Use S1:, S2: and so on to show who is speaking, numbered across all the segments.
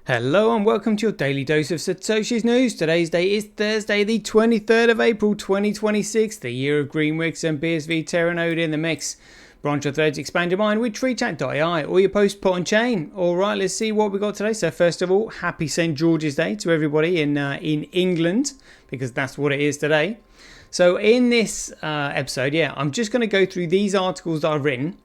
S1: Hello and welcome to your daily dose of Satoshi's news. Today's date is Thursday, the 23rd of April 2026, the year of Greenwix and BSV Terranode in the mix. Branch your threads, expand your mind with treechat.ai or your post pot on chain. Alright, let's see what we got today. So first of all, happy St. George's Day to everybody in England, because that's what it is today. So in this episode, I'm just going to go through these articles that I've written.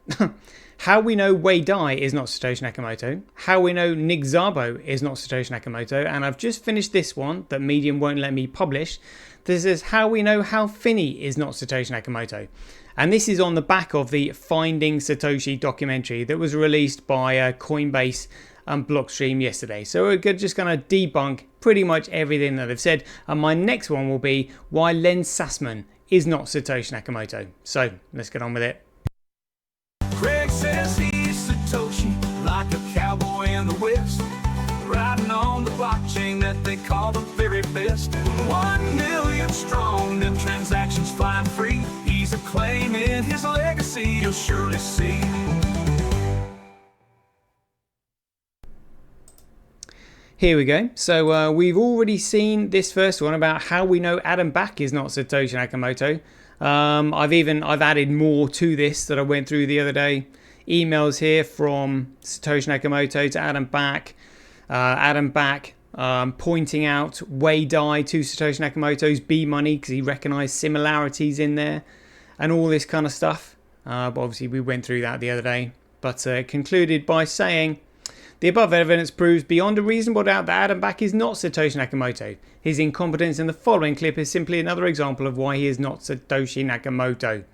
S1: How we know Wei Dai is not Satoshi Nakamoto. How we know Szabo is not Satoshi Nakamoto. And I've just finished this one that Medium won't let me publish. This is how we know Hal Finney is not Satoshi Nakamoto. And this is on the back of the Finding Satoshi documentary that was released by Coinbase and Blockstream yesterday. So we're just going to debunk pretty much everything that they've said. And my next one will be why Len Sassman is not Satoshi Nakamoto. So let's get on with it.
S2: Craig says he's Satoshi, like a cowboy in the West, riding on the blockchain that they call the very best. 1 million strong, them transactions flying free. He's acclaiming his legacy, you'll surely see.
S1: Here we go. So we've already seen this first one about how we know Adam Back is not Satoshi Nakamoto. I've added more to this that I went through the other day. Emails here from Satoshi Nakamoto to Adam Back. Pointing out Wei Dai to Satoshi Nakamoto's B money because he recognised similarities in there and all this kind of stuff. But obviously we went through that the other day. But concluded by saying, the above evidence proves beyond a reasonable doubt that Adam Back is not Satoshi Nakamoto. His incompetence in the following clip is simply another example of why he is not Satoshi Nakamoto.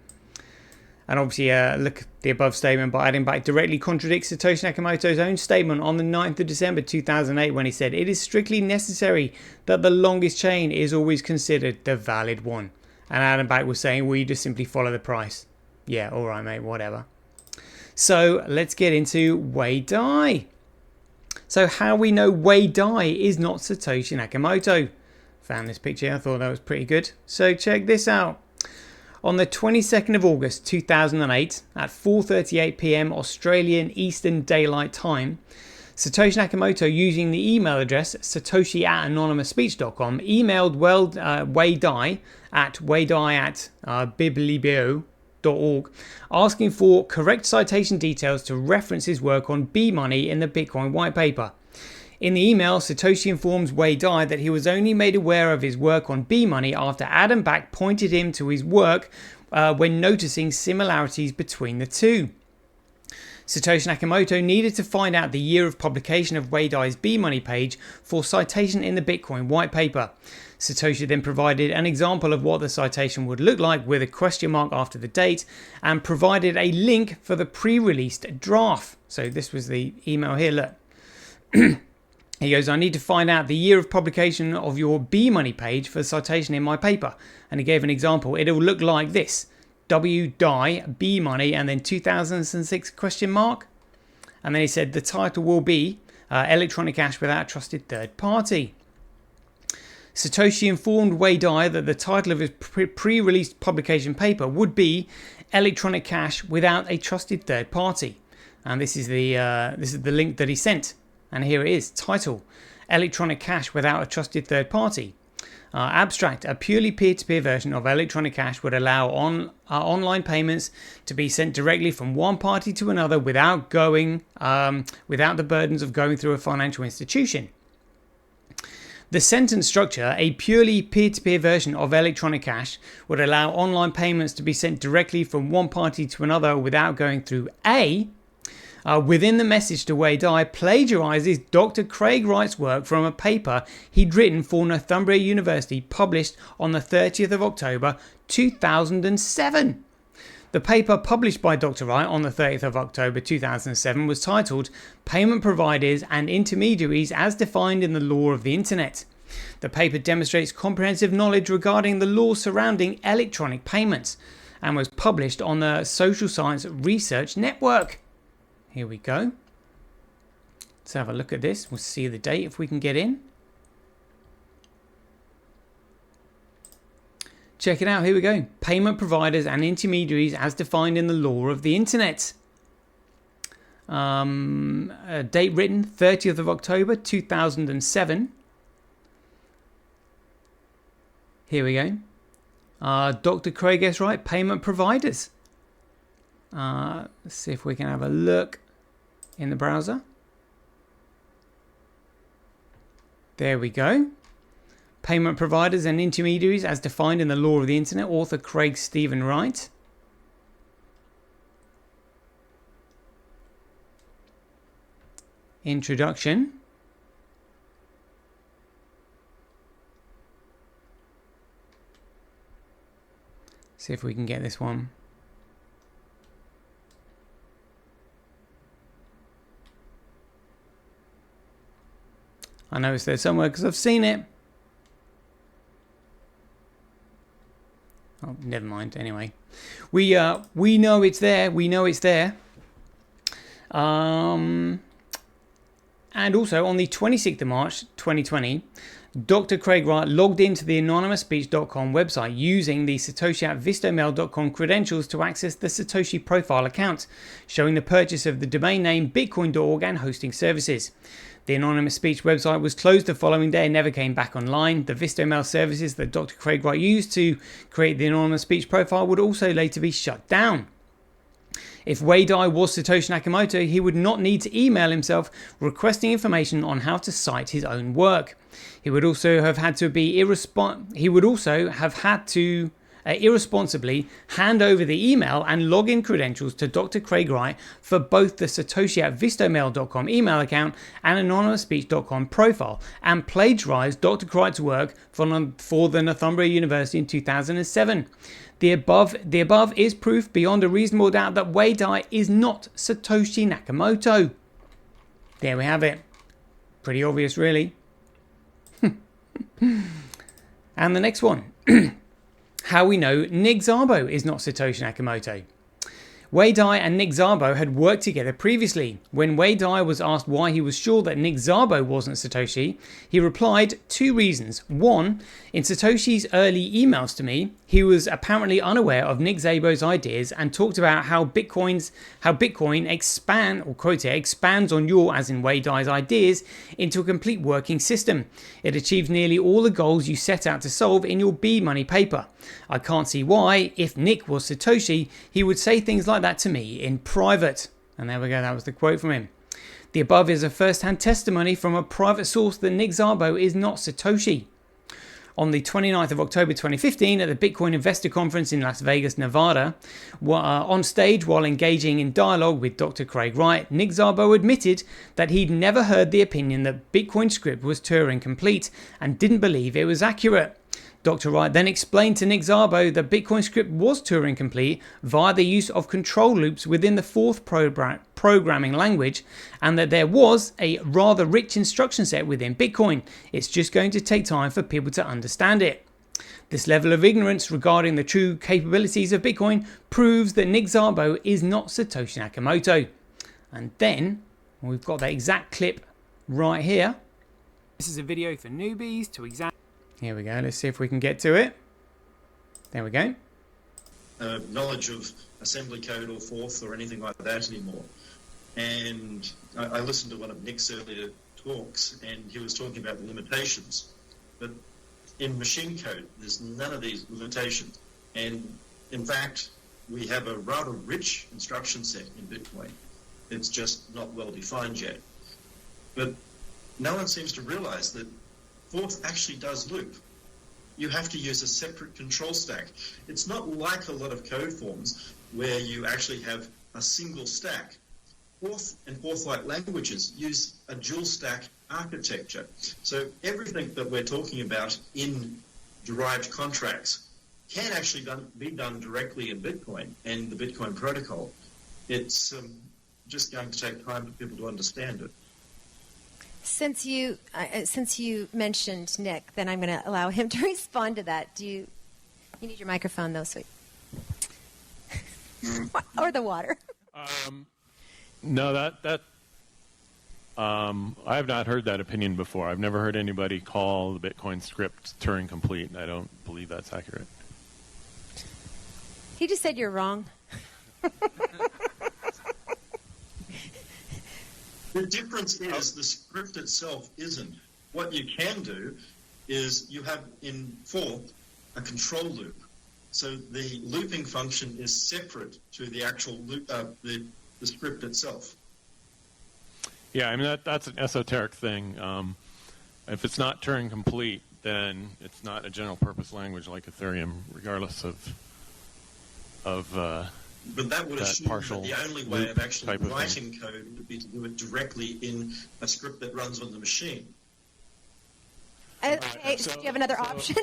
S1: And obviously, look, the above statement by Adam Back directly contradicts Satoshi Nakamoto's own statement on the 9th of December 2008 when he said, "It is strictly necessary that the longest chain is always considered the valid one." And Adam Back was saying, well, you just simply follow the price. Yeah, alright mate, whatever. So let's get into Wei Dai. So how we know Wei Dai is not Satoshi Nakamoto. Found this picture, I thought that was pretty good. So check this out. On the 22nd of August 2008 at 4:38 PM Australian Eastern Daylight Time, Satoshi Nakamoto, using the email address satoshi@anonymousspeech.com, emailed Wei Dai at biblio.org, asking for correct citation details to reference his work on B money in the Bitcoin white paper. In the email, Satoshi informs Wei Dai that he was only made aware of his work on B money after Adam Back pointed him to his work when noticing similarities between the two. Satoshi Nakamoto needed to find out the year of publication of Wei Dai's B money page for citation in the Bitcoin white paper. Satoshi then provided an example of what the citation would look like with a question mark after the date and provided a link for the pre-released draft. So this was the email here, look. He goes, "I need to find out the year of publication of your B money page for citation in my paper." And he gave an example. It'll look like this. W Dai B money and then 2006 question mark. And then he said the title will be Electronic Cash Without a Trusted Third Party. Satoshi informed Wei Dai that the title of his pre-released publication paper would be Electronic Cash Without a Trusted Third Party. And this is the link that he sent. And here it is. Title: Electronic Cash Without a Trusted Third Party. Abstract: a purely peer-to-peer version of electronic cash would allow online payments to be sent directly from one party to another without the burdens of going through a financial institution. The sentence structure: a purely peer-to-peer version of electronic cash would allow online payments to be sent directly from one party to another without going through within the message to Wei Dai plagiarizes Dr Craig Wright's work from a paper he'd written for Northumbria University, published on the 30th of October 2007. The paper published by Dr Wright on the 30th of October 2007 was titled Payment Providers and Intermediaries as Defined in the Law of the Internet. The paper demonstrates comprehensive knowledge regarding the law surrounding electronic payments and was published on the Social Science Research Network. Here we go. Let's have a look at this. We'll see the date if we can get in. Check it out. Here we go. Payment providers and intermediaries as defined in the law of the internet. Date written 30th of October 2007. Here we go. Dr. Craig Wright, payment providers. Let's see if we can have a look in the browser. There we go. Payment providers and intermediaries as defined in the law of the internet. Author Craig Stephen Wright. Introduction. See if we can get this one. I know it's there somewhere because I've seen it. Oh, never mind. Anyway, we know it's there. We know it's there. And also on the 26th of March 2020, Dr. Craig Wright logged into the anonymousspeech.com website using the Satoshi@vistomail.com credentials to access the Satoshi profile account, showing the purchase of the domain name bitcoin.org and hosting services. The Anonymous Speech website was closed the following day and never came back online. The Vistomail services that Dr. Craig Wright used to create the Anonymous Speech profile would also later be shut down. If Wei Dai was Satoshi Nakamoto, he would not need to email himself requesting information on how to cite his own work. He would also have had to irresponsibly hand over the email and login credentials to Dr. Craig Wright for both the Satoshi@vistomail.com email account and anonymousspeech.com profile, and plagiarize Dr. Wright's work for the Northumbria University in 2007. The above is proof beyond a reasonable doubt that Wei Dai is not Satoshi Nakamoto. There we have it. Pretty obvious, really. And the next one. How we know Nick Szabo is not Satoshi Nakamoto. Wei Dai and Nick Szabo had worked together previously. When Wei Dai was asked why he was sure that Nick Szabo wasn't Satoshi, he replied 2 reasons. 1, in Satoshi's early emails to me, he was apparently unaware of Nick Szabo's ideas and talked about how Bitcoin expands on your, as in Wei Dai's, ideas into a complete working system. It achieves nearly all the goals you set out to solve in your B Money paper. I can't see why, if Nick was Satoshi, he would say things like that to me in private. And there we go, that was the quote from him. The above is a first-hand testimony from a private source that Nick Szabo is not Satoshi. On the 29th of October 2015 at the Bitcoin Investor Conference in Las Vegas, Nevada, on stage while engaging in dialogue with Dr. Craig Wright, Nick Szabo admitted that he'd never heard the opinion that Bitcoin script was Turing complete and didn't believe it was accurate. Dr. Wright then explained to Nick Szabo that Bitcoin script was Turing complete via the use of control loops within the 4th programming language, and that there was a rather rich instruction set within Bitcoin. It's just going to take time for people to understand it. This level of ignorance regarding the true capabilities of Bitcoin proves that Nick Szabo is not Satoshi Nakamoto. And then we've got that exact clip right here. This is a video for newbies to examine. Here we go. Let's see if we can get to it. There we go.
S3: Knowledge of assembly code or forth or anything like that anymore. And I listened to one of Nick's earlier talks, and he was talking about the limitations. But in machine code, there's none of these limitations. And in fact, we have a rather rich instruction set in Bitcoin. It's just not well defined yet. But no one seems to realize that forth actually does loop. You have to use a separate control stack. It's not like a lot of code forms where you actually have a single stack. Forth and forth-like languages use a dual stack architecture. So everything that we're talking about in derived contracts can actually be done directly in Bitcoin and the Bitcoin protocol. It's just going to take time for people to understand it.
S4: Since you mentioned Nick, then I'm going to allow him to respond to that. You need your microphone though, sweet, or the water.
S5: No, I have not heard that opinion before. I've never heard anybody call the Bitcoin script Turing complete, and I don't believe that's accurate.
S4: He just said you're wrong.
S3: The difference is the script itself isn't. What you can do is you have in forth a control loop. So the looping function is separate to the actual loop, the script itself.
S5: Yeah, I mean, that's an esoteric thing. If it's not Turing complete, then it's not a general purpose language like Ethereum, regardless of
S3: but that would assume that the only way of actually writing
S5: thing.
S3: code would be to do it directly in a script that runs on the machine.
S4: Okay, so do you have another option?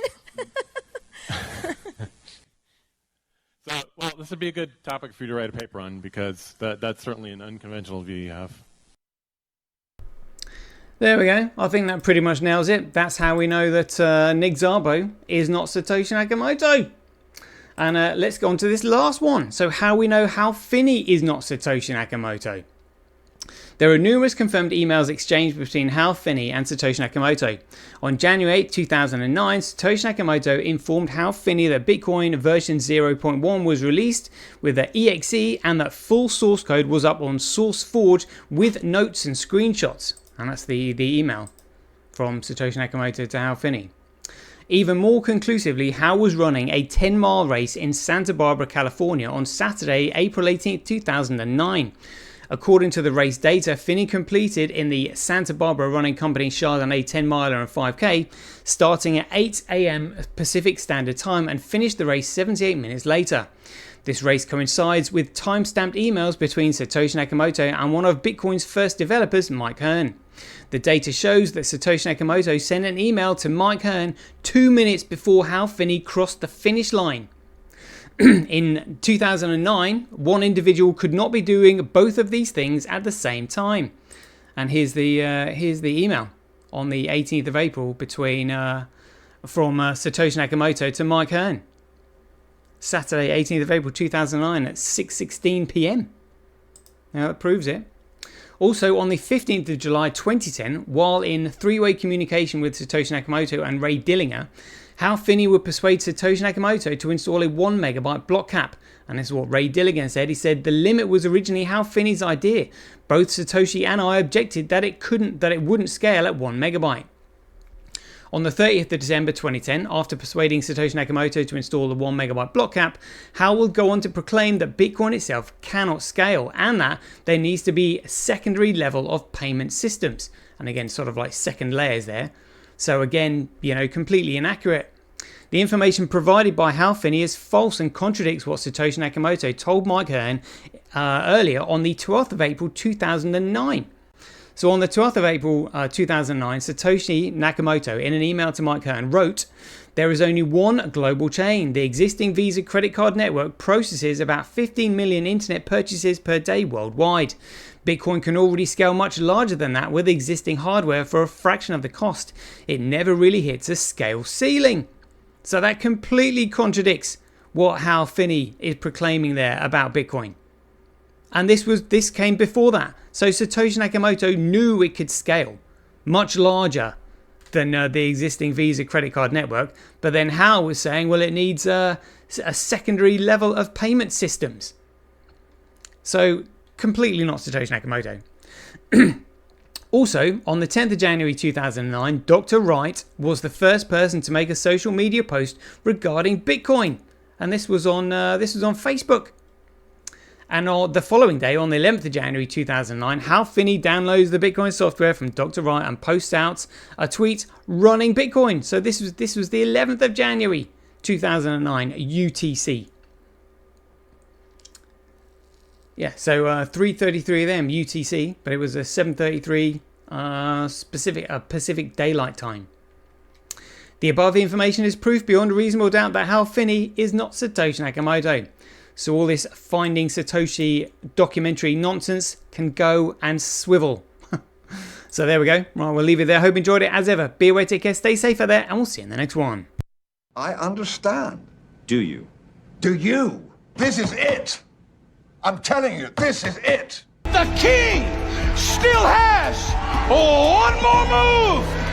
S5: Well, this would be a good topic for you to write a paper on, because that's certainly an unconventional view you have.
S1: There we go. I think that pretty much nails it. That's how we know that Nick Szabo is not Satoshi Nakamoto. And let's go on to this last one. So how we know Hal Finney is not Satoshi Nakamoto. There are numerous confirmed emails exchanged between Hal Finney and Satoshi Nakamoto. On January 8, 2009, Satoshi Nakamoto informed Hal Finney that Bitcoin version 0.1 was released with the EXE and that full source code was up on SourceForge with notes and screenshots. And that's the email from Satoshi Nakamoto to Hal Finney. Even more conclusively, Hal was running a 10-mile race in Santa Barbara, California on Saturday, April 18, 2009. According to the race data, Finney completed in the Santa Barbara Running Company Chardonnay 10-miler and 5K, starting at 8 a.m. Pacific Standard Time and finished the race 78 minutes later. This race coincides with time-stamped emails between Satoshi Nakamoto and one of Bitcoin's first developers, Mike Hearn. The data shows that Satoshi Nakamoto sent an email to Mike Hearn 2 minutes before Hal Finney crossed the finish line. In 2009, one individual could not be doing both of these things at the same time. And here's the email on the 18th of April between from Satoshi Nakamoto to Mike Hearn. Saturday, 18th of April 2009 at 6:16 p.m. Now that proves it. Also, on the 15th of July 2010, while in three-way communication with Satoshi Nakamoto and Ray Dillinger, Hal Finney would persuade Satoshi Nakamoto to install a 1 megabyte block cap. And this is what Ray Dillinger said. He said the limit was originally Hal Finney's idea. Both Satoshi and I objected that it wouldn't scale at 1 megabyte. On the 30th of December 2010, after persuading Satoshi Nakamoto to install the 1 megabyte block cap, Hal would go on to proclaim that Bitcoin itself cannot scale and that there needs to be a secondary level of payment systems. And again, sort of like second layers there. So again, completely inaccurate. The information provided by Hal Finney is false and contradicts what Satoshi Nakamoto told Mike Hearn earlier on the 12th of April 2009. So on the 12th of April 2009, Satoshi Nakamoto, in an email to Mike Hearn, wrote, "There is only one global chain. The existing Visa credit card network processes about 15 million internet purchases per day worldwide. Bitcoin can already scale much larger than that with existing hardware for a fraction of the cost. It never really hits a scale ceiling." So that completely contradicts what Hal Finney is proclaiming there about Bitcoin. And this came before that. So Satoshi Nakamoto knew it could scale much larger than the existing Visa credit card network. But then Hal was saying, well, it needs a secondary level of payment systems. So completely not Satoshi Nakamoto. Also, on the 10th of January 2009, Dr. Wright was the first person to make a social media post regarding Bitcoin. And this was on Facebook. And on the following day, on the 11th of January 2009, Hal Finney downloads the Bitcoin software from Dr. Wright and posts out a tweet running Bitcoin. So this was the 11th of January 2009 UTC. Yeah, so 3:33 a.m. UTC, but it was a 7:33 Pacific Daylight Time. The above information is proof beyond a reasonable doubt that Hal Finney is not Satoshi Nakamoto. So all this Finding Satoshi documentary nonsense can go and swivel. So there we go. Right, we'll leave it there. Hope you enjoyed it as ever. Be aware, take care, stay safe out there, and we'll see you in the next one.
S6: I understand.
S7: Do you?
S6: Do you? This is it. I'm telling you, this is it.
S2: The king still has one more move.